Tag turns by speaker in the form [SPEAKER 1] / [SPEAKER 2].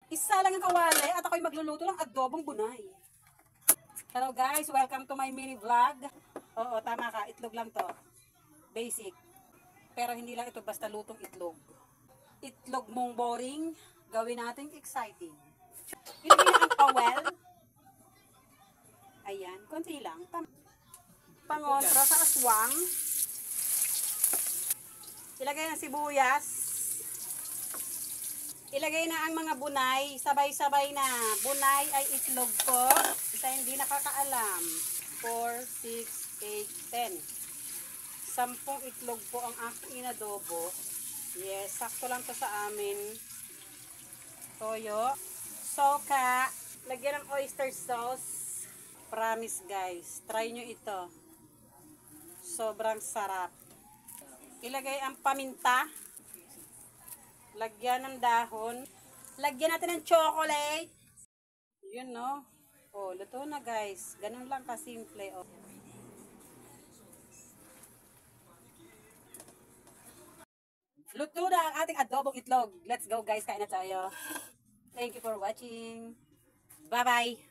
[SPEAKER 1] Isa lang ang kawali at ako'y magluluto ng adobong bunay. Hello guys, welcome to my mini vlog. Oo, tama ka, itlog lang to. Basic. Pero hindi lang ito basta lutong itlog. Itlog mong boring, gawin natin exciting. Ilagay na ang pawel. Ayan, konti lang. Pangontra sa aswang. Ilagay ang sibuyas. Ilagay na ang mga bunay, sabay-sabay na. Bunay ay itlog ko. Isa hindi nakakaalam. 4, 6, 8, 10. 10 itlog po ang aking inadobo. Yes, sakto lang to sa amin. Toyo. Soka. Lagyan ng oyster sauce. Promise guys, try nyo ito. Sobrang sarap. Ilagay ang paminta. Lagyan ng dahon. Lagyan natin ng chocolate. Yun, no? Oh, luto na, guys. Ganun lang kasimple. Oh. Luto na ang ating adobong itlog. Let's go, guys. Kain na tayo. Thank you for watching. Bye-bye.